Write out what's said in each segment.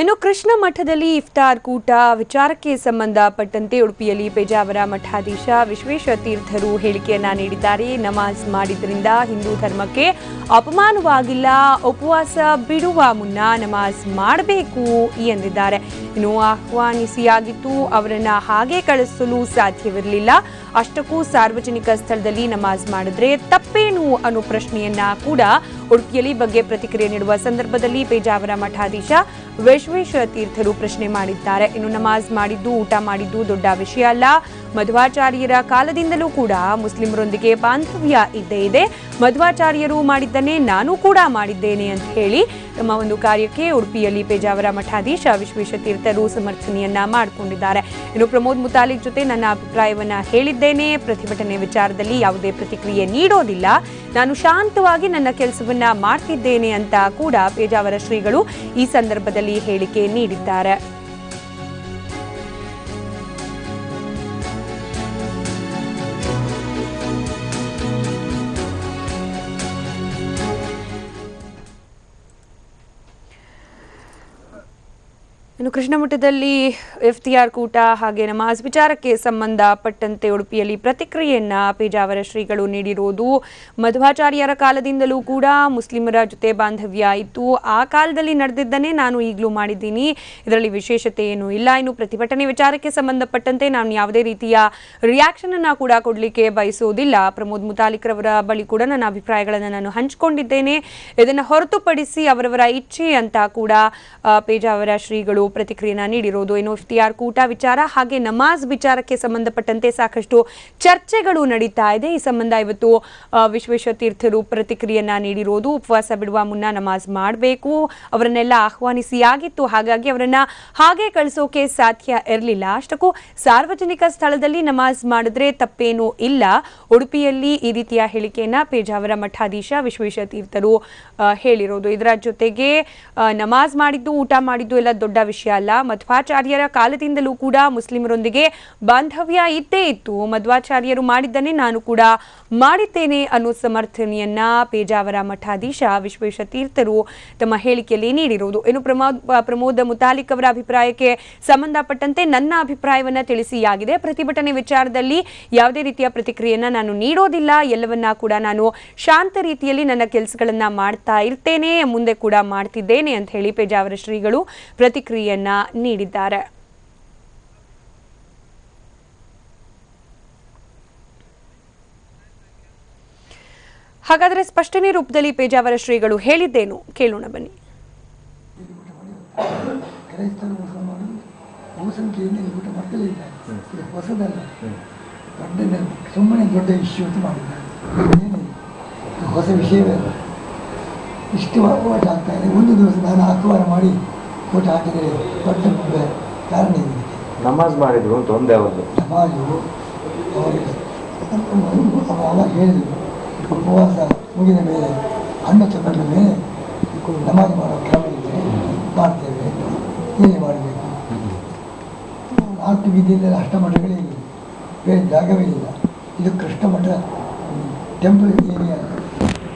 ಇನ್ನು ಕೃಷ್ಣ ಮಠದಲ್ಲಿ ಇಫ್ತಾರ್ ಕೂಟ ವಿಚಾರಕ್ಕೆ ಸಂಬಂಧಪಟ್ಟಂತೆ ಉಡುಪಿಯಲ್ಲಿ ಪೇಜಾವರ ಮಠಾಧೀಶ ವಿಶ್ವೇಶ ತೀರ್ಥರು ಹೇಳಿಕೆಯನ್ನ ನೀಡಿದ್ದಾರೆ. ನಮಾಜ್ ಮಾಡಿದ್ರಿಂದ ಹಿಂದೂ ಧರ್ಮಕ್ಕೆ ಅಪಮಾನವಾಗಿಲ್ಲ, ಉಪವಾಸ ಬಿಡುವ ಮುನ್ನ ನಮಾಜ್ ಮಾಡಬೇಕು ಎಂದಿದ್ದಾರೆ. ಇನ್ನು ಆಹ್ವಾನಿಸಿಯಾಗಿತ್ತು, ಅವರನ್ನ ಹಾಗೆ ಕಳಿಸಲು ಸಾಧ್ಯವಿರಲಿಲ್ಲ. ಅಷ್ಟಕ್ಕೂ ಸಾರ್ವಜನಿಕ ಸ್ಥಳದಲ್ಲಿ ನಮಾಜ್ ಮಾಡಿದ್ರೆ ತಪ್ಪೇನು ಅನ್ನೋ ಪ್ರಶ್ನೆಯನ್ನ ಕೂಡ ಉಡುಪಿಯಲ್ಲಿ ಬಗ್ಗೆ ಪ್ರತಿಕ್ರಿಯೆ ನೀಡುವ ಸಂದರ್ಭದಲ್ಲಿ ಪೇಜಾವರ ಮಠಾಧೀಶ ವಿಶ್ವೇಶ ತೀರ್ಥರು ಪ್ರಶ್ನೆ ಮಾಡಿದ್ದಾರೆ. ಇನ್ನು ನಮಾಜ್ ಮಾಡಿದ್ದು, ಊಟ ಮಾಡಿದ್ದು ದೊಡ್ಡ ವಿಷಯ ಅಲ್ಲ. ಮಧ್ವಾಚಾರ್ಯರ ಕಾಲದಿಂದಲೂ ಕೂಡ ಮುಸ್ಲಿಮರೊಂದಿಗೆ ಬಾಂಧವ್ಯ ಇದ್ದೇ ಇದೆ. ಮಧ್ವಾಚಾರ್ಯರು ಮಾಡಿದ್ದನ್ನೇ ನಾನು ಕೂಡ ಮಾಡಿದ್ದೇನೆ ಅಂತ ಹೇಳಿ ತಮ್ಮ ಒಂದು ಕಾರ್ಯಕ್ಕೆ ಉಡುಪಿಯಲ್ಲಿ ಪೇಜಾವರ ಮಠಾಧೀಶ ವಿಶ್ವೇಶ ತೀರ್ಥರು ಸಮರ್ಥನೆಯನ್ನ ಮಾಡಿಕೊಂಡಿದ್ದಾರೆ. ಇನ್ನು ಪ್ರಮೋದ್ ಮುತಾಲಿಕ್ ಜೊತೆ ನನ್ನ ಅಭಿಪ್ರಾಯವನ್ನ ಹೇಳಿದ್ದೇನೆ. ಪ್ರತಿಭಟನೆ ವಿಚಾರದಲ್ಲಿ ಯಾವುದೇ ಪ್ರತಿಕ್ರಿಯೆ ನೀಡೋದಿಲ್ಲ. ನಾನು ಶಾಂತವಾಗಿ ನನ್ನ ಕೆಲಸವನ್ನ ಮಾಡ್ತಿದ್ದೇನೆ ಅಂತ ಕೂಡ ಪೇಜಾವರ ಶ್ರೀಗಳು ಈ ಸಂದರ್ಭದಲ್ಲಿ ಹೇಳಿಕೆ ನೀಡಿದ್ದಾರೆ. ಇನ್ನು ಕೃಷ್ಣ ಮಠದಲ್ಲಿ ಇಫ್ತಿಯಾರ್ ಕೂಟ ಹಾಗೆ ನಮಾಜ್ ವಿಚಾರಕ್ಕೆ ಸಂಬಂಧಪಟ್ಟಂತೆ ಉಡುಪಿಯಲ್ಲಿ ಪ್ರತಿಕ್ರಿಯೆಯನ್ನ ಪೇಜಾವರ ಶ್ರೀಗಳು ನೀಡಿರುವುದು. ಮಧ್ವಾಚಾರ್ಯರ ಕಾಲದಿಂದಲೂ ಕೂಡ ಮುಸ್ಲಿಮರ ಜೊತೆ ಬಾಂಧವ್ಯ ಇತ್ತು. ಆ ಕಾಲದಲ್ಲಿ ನಡೆದಿದ್ದನ್ನೇ ನಾನು ಈಗಲೂ ಮಾಡಿದ್ದೀನಿ. ಇದರಲ್ಲಿ ವಿಶೇಷತೆ ಏನೂ ಇಲ್ಲ. ಇನ್ನು ಪ್ರತಿಭಟನೆ ವಿಚಾರಕ್ಕೆ ಸಂಬಂಧಪಟ್ಟಂತೆ ನಾನು ಯಾವುದೇ ರೀತಿಯ ರಿಯಾಕ್ಷನ್ ಅನ್ನ ಕೂಡ ಕೊಡಲಿಕ್ಕೆ ಬಯಸುವುದಿಲ್ಲ. ಪ್ರಮೋದ್ ಮುತಾಲಿಕ್ರವರ ಬಳಿ ಕೂಡ ನನ್ನ ಅಭಿಪ್ರಾಯಗಳನ್ನು ನಾನು ಹಂಚಿಕೊಂಡಿದ್ದೇನೆ. ಇದನ್ನು ಹೊರತುಪಡಿಸಿ ಅವರವರ ಇಚ್ಛೆ ಅಂತ ಕೂಡ ಪೇಜಾವರ ಶ್ರೀಗಳು ಪ್ರತಿಕ್ರಿಯೆಯನ್ನ ನೀಡಿರೋದು. ಇನ್ನು ಇಫ್ತಿಯಾರ್ ಕೂಟ ವಿಚಾರ ಹಾಗೆ ನಮಾಜ್ ವಿಚಾರಕ್ಕೆ ಸಂಬಂಧಪಟ್ಟಂತೆ ಸಾಕಷ್ಟು ಚರ್ಚೆಗಳು ನಡೀತಾ ಇದೆ. ಈ ಸಂಬಂಧ ಇವತ್ತು ವಿಶ್ವೇಶ ತೀರ್ಥರು ಪ್ರತಿಕ್ರಿಯೆಯನ್ನ ನೀಡಿರೋದು. ಉಪವಾಸ ಬಿಡುವ ಮುನ್ನ ನಮಾಜ್ ಮಾಡಬೇಕು, ಅವರನ್ನೆಲ್ಲ ಆಹ್ವಾನಿಸಿಯಾಗಿತ್ತು, ಹಾಗಾಗಿ ಅವರನ್ನ ಹಾಗೆ ಕಳಿಸೋಕೆ ಸಾಧ್ಯ ಇರಲಿಲ್ಲ. ಅಷ್ಟಕ್ಕೂ ಸಾರ್ವಜನಿಕ ಸ್ಥಳದಲ್ಲಿ ನಮಾಜ್ ಮಾಡಿದ್ರೆ ತಪ್ಪೇನೂ ಇಲ್ಲ. ಉಡುಪಿಯಲ್ಲಿ ಈ ರೀತಿಯ ಹೇಳಿಕೆಯನ್ನ ಪೇಜಾವರ ಮಠಾಧೀಶ ವಿಶ್ವೇಶ ತೀರ್ಥರು ಹೇಳಿರೋದು. ಇದರ ಜೊತೆಗೆ ನಮಾಜ್ ಮಾಡಿದ್ದು, ಊಟ ಮಾಡಿದ್ದು ಎಲ್ಲ ದೊಡ್ಡ ವಿಷಯ ಅಲ್ಲ. ಮಧ್ವಾಚಾರ್ಯರ ಕಾಲದಿಂದಲೂ ಕೂಡ ಮುಸ್ಲಿಮರೊಂದಿಗೆ ಬಾಂಧವ್ಯ ಇದ್ದೇ ಇತ್ತು. ಮಧ್ವಾಚಾರ್ಯರು ಮಾಡಿದ್ದನ್ನೇ ನಾನು ಕೂಡ ಮಾಡಿದ್ದೇನೆ ಅನ್ನೋ ಸಮರ್ಥನೆಯನ್ನ ಪೇಜಾವರ ಮಠಾಧೀಶ ವಿಶ್ವೇಶ ತೀರ್ಥರು ತಮ್ಮ ಹೇಳಿಕೆಯಲ್ಲಿ ನೀಡಿರುವುದು. ಇನ್ನು ಪ್ರಮೋದ್ ಮುತಾಲಿಕ್ ಅವರ ಅಭಿಪ್ರಾಯಕ್ಕೆ ಸಂಬಂಧಪಟ್ಟಂತೆ ನನ್ನ ಅಭಿಪ್ರಾಯವನ್ನ ತಿಳಿಸಿಯಾಗಿದೆ. ಪ್ರತಿಭಟನೆ ವಿಚಾರದಲ್ಲಿ ಯಾವುದೇ ರೀತಿಯ ಪ್ರತಿಕ್ರಿಯೆಯನ್ನ ನಾನು ನೀಡೋದಿಲ್ಲ. ಎಲ್ಲವನ್ನ ಕೂಡ ನಾನು ಶಾಂತ ರೀತಿಯಲ್ಲಿ ನನ್ನ ಕೆಲಸಗಳನ್ನ ಮಾಡ್ತಾ ಇರ್ತೇನೆ, ಮುಂದೆ ಕೂಡ ಮಾಡ್ತಿದ್ದೇನೆ ಅಂತ ಹೇಳಿ ಪೇಜಾವರ ಶ್ರೀಗಳು ಪ್ರತಿಕ್ರಿಯೆಯನ್ನ ನೀಡಿದ್ದಾರೆ. ಹಾಗಾದರೆ ಸ್ಪಷ್ಟನೆ ರೂಪದಲ್ಲಿ ಪೇಜಾವರ ಶ್ರೀಗಳು ಹೇಳಿದ್ದೇನು ಕೇಳೋಣ ಬನ್ನಿ. ಸುಮ್ಮನೆ ದೊಡ್ಡ ಇಶ್ಯೂ ಅಂತ ಮಾಡಿದ್ದಾರೆ. ಹೊಸ ವಿಷಯವೇ ಇಷ್ಟು ಓಟ್ ಆಗ್ತಾ ಇದೆ. ಒಂದು ದಿವಸ ನಾನು ಆಹ್ವಾನ ಮಾಡಿ ಓಟ್ ಹಾಕಿದರೆ ದೊಡ್ಡ ಕಾರಣ ಇದೆ. ನಮಾಜ್ ಮಾಡಿದ್ರು ಅಂತ ಒಂದೇ ಅವತ್ತು ನಮಾಜು ಅವರಿಗೆ ಅವಾಗ ಹೇಳಿದರು, ಉಪವಾಸ ಮುಗಿದ ಮೇಲೆ ಹಣ್ಣು ತಗೊಂಡ ಮೇಲೆ ನಮಾಜ್ ಮಾಡೋ ಕ್ರಮ ಇದೆ, ಮಾಡ್ತೇವೆ, ಹೀಗೆ ಮಾಡಬೇಕು. 4 ಬೀದಿಯಲ್ಲಿ ಅಷ್ಟಮಠಗಳೇ ಇಲ್ಲ, ಬೇರೆ ಜಾಗವೇ ಇಲ್ಲ. ಇದು ಕೃಷ್ಣ ಮಠ ಟೆಂಪಲ್ ಏರಿಯಾ,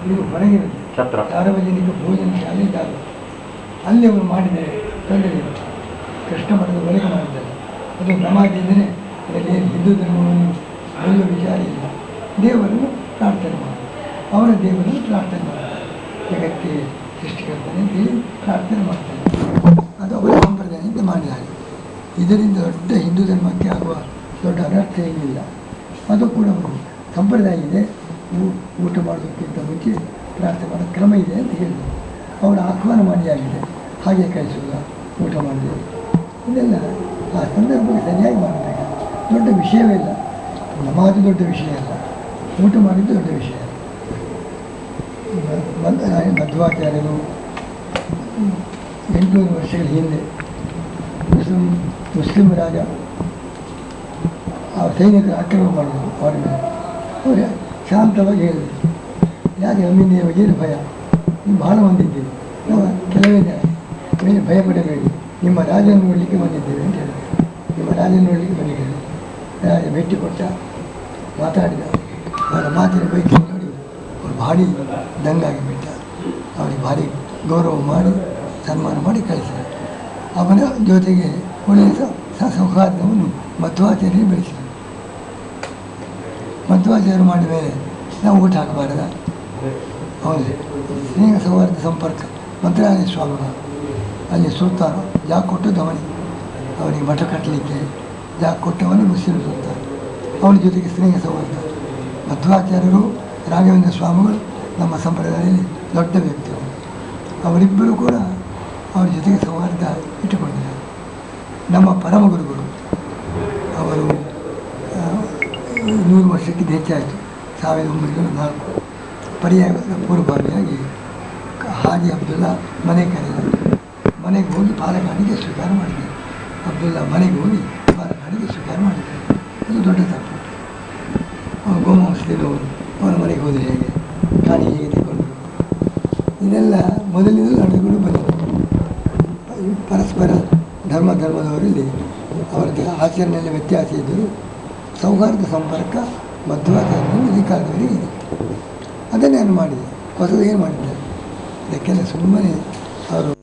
ಇದು ಹೊರಗಿರುತ್ತೆ. ಸಾರ್ವಜನಿಕ ಭೋಜನ ಶಾಲೆ ಜಾಗ, ಅಲ್ಲಿ ಅವರು ಮಾಡಿದರೆ ತೊಂದರೆ ಇಲ್ಲ. ಕೃಷ್ಣ ಮಠದ ಒಳಗೆ ಮಾಡಿದ್ದಾರೆ. ಅದು ನಮಾಜ್ ಇದ್ದರೆ ಅದರಲ್ಲಿ ಹಿಂದೂ ಧರ್ಮವನ್ನು ಒಳ್ಳೆಯ ವಿಚಾರ ಇಲ್ಲ. ದೇವರನ್ನು ಪ್ರಾರ್ಥನೆ ಮಾಡಿ, ಅವರ ದೇವರನ್ನು ಪ್ರಾರ್ಥನೆ ಮಾಡ್ತಾರೆ. ಜಗಕ್ಕೆ ಸೃಷ್ಟಿಕರ್ತನೆ ಅಂತೇಳಿ ಪ್ರಾರ್ಥನೆ ಮಾಡ್ತಾರೆ. ಅದು ಅವರ ಸಂಪ್ರದಾಯದಿಂದ ಮಾಡಿದ್ದಾರೆ. ಇದರಿಂದ ದೊಡ್ಡ ಹಿಂದೂ ಧರ್ಮಕ್ಕೆ ಆಗುವ ದೊಡ್ಡ ಅನರ್ಥ ಏನಿಲ್ಲ. ಅದು ಕೂಡ ಒಂದು ಸಂಪ್ರದಾಯ ಇದೆ. ಊಟ ಮಾಡೋದಕ್ಕಿಂತ ಮುಂಚೆ ಪ್ರಾರ್ಥನೆ ಮಾಡೋ ಕ್ರಮ ಇದೆ ಅಂತ ಹೇಳಿದರು. ಅವರ ಆಹ್ವಾನ ಮಾಡಿ ಆಗಿದೆ, ಹಾಗೆ ಕಳಿಸುವುದ, ಊಟ ಮಾಡಿದೆ, ಇದೆಲ್ಲ ಆ ಸಂದರ್ಭಕ್ಕೆ ಸರಿಯಾಗಿ ಮಾಡಬೇಕು. ದೊಡ್ಡ ವಿಷಯವೇ ಇಲ್ಲ. ನಮಾಜು ದೊಡ್ಡ ವಿಷಯ ಅಲ್ಲ, ಊಟ ಮಾಡಿದ್ದು ದೊಡ್ಡ ವಿಷಯ. ಮಧ್ವಾಚಾರ್ಯರು 800 ವರ್ಷಗಳ ಹಿಂದೆ ಮುಸ್ಲಿಂ ರಾಜ ಆ ಸೈನಿಕರು ಆಕ್ರಮಣ ಮಾಡಿದರು. ಅವರ ಮೇಲೆ ಅವರೇ ಶಾಂತವಾಗಿ ಹೇಳಿದರು, ಯಾಕೆ ನಮ್ಮಿಂದ ಏನು ಭಯ, ನೀವು ಭಾಳ ಬಂದಿದ್ದೀವಿ, ನಾವು ಕೆಲವೇ ಮೇಲೆ ಭಯ ಪಡಬೇಡಿ, ನಿಮ್ಮ ರಾಜನ ನೋಡಲಿಕ್ಕೆ ಬಂದಿದ್ದೇವೆ ಅಂತ ಹೇಳಿದರು. ನಿಮ್ಮ ರಾಜನ ನೋಡಲಿಕ್ಕೆ ಬಂದಿದ್ದೇವೆ. ರಾಜ ಭೇಟಿ ಕೊಟ್ಟ, ಮಾತಾಡಿದ. ಅವರ ಮಾತಿನ ಬೈಕಿ ನೋಡಿ ಅವರು ಭಾರಿ ದಂಗಾಗಿ ಬಿಟ್ಟ. ಅವರಿಗೆ ಭಾರಿ ಗೌರವ ಮಾಡಿ ಸನ್ಮಾನ ಮಾಡಿ ಕಳಿಸಿದರು. ಅವನ ಜೊತೆಗೆ ಒಳ್ಳೆಯ ಸೌಹಾರ್ದವನ್ನು ಮಧ್ವಾಚಾರ್ಯರು ಬೆಳೆಸಿದರು. ಮಧ್ವಾಚಾರ್ಯರು ಮಾಡಿದ ಮೇಲೆ ನಾವು ಊಟ ಹಾಕಬಾರ್ದ? ಹೌದು, ಸ್ನೇಹ ಸೌಹಾರ್ದ ಸಂಪರ್ಕ ಮಂತ್ರಾಲಯ ಸ್ವಾಮಿಗಳು ಅಲ್ಲಿ ಸುಲ್ತಾನ ಜಾಗ ಕೊಟ್ಟದ್ದು ಅವನಿಗೆ ಮಠ ಕಟ್ಟಲಿಕ್ಕೆ ಜಾಗ ಕೊಟ್ಟವನೇ ಮುಸ್ಲಿಂ ಸುಲ್ತಾನ. ಅವನ ಜೊತೆಗೆ ಸ್ನೇಹ ಸೌಹಾರ್ದ. ಮಧ್ವಾಚಾರ್ಯರು ರಾಘವೇಂದ್ರ ಸ್ವಾಮಿಗಳು ನಮ್ಮ ಸಂಪ್ರದಾಯದಲ್ಲಿ ದೊಡ್ಡ ವ್ಯಕ್ತಿಗಳು. ಅವರಿಬ್ಬರು ಕೂಡ ಅವ್ರ ಜೊತೆಗೆ ಸೌಹಾರ್ದ ಇಟ್ಟುಕೊಂಡಿದ್ದಾರೆ. ನಮ್ಮ ಪರಮ ಗುರುಗಳು ಅವರು 100 ವರ್ಷಕ್ಕಿಂತ ಹೆಚ್ಚಾಯಿತು, 1904 ಪರ್ಯಾಯವಾದ ಪೂರ್ವಭಾವಿಯಾಗಿ ಹಾಜಿ ಅಬ್ದುಲ್ಲಾ ಮನೆ ಕರೆದರು. ಮನೆಗೆ ಹೋಗಿ ಪಾಲಕಾಣಿಗೆ ಸ್ವೀಕಾರ ಮಾಡಿದ್ದಾರೆ. ಅಬ್ದುಲ್ಲಾ ಮನೆಗೆ ಹೋಗಿ ಪಾಲಕಾಣಿಗೆ ಸ್ವೀಕಾರ ಮಾಡಿದ್ದಾರೆ. ಅದು ದೊಡ್ಡ ತಪ್ಪು. ಗೋಮಾಂಸದವರು ಅವರ ಮನೆಗೆ ಹೋದರೆ ಹೇಗೆ, ಕಾಣಿಗೆ ಹೇಗೆ ತಗೊಂಡು, ಇದೆಲ್ಲ ಮೊದಲಿನಿಂದಲೂ ನಡೆದುಕೊಂಡು ಬಂದಿದೆ. ಪರಸ್ಪರ ಧರ್ಮದವರಲ್ಲಿ ಅವರದ್ದು ಆಚರಣೆಯಲ್ಲಿ ವ್ಯತ್ಯಾಸ ಇದ್ದರೂ ಸೌಹಾರ್ದ ಸಂಪರ್ಕ ಮಧ್ವಾಚಾರ್ಯರಲ್ಲಿ ಈ ಕಾಲದವರೆಗೆ ಇದೆ. ಅದನ್ನೇ ನಾನು ಮಾಡಿದೆ. ಹೊಸದು ಏನು ಮಾಡಿದ್ದಾರೆ? ಇದಕ್ಕೆಲ್ಲ ಸುಮ್ಮನೆ ಅವರು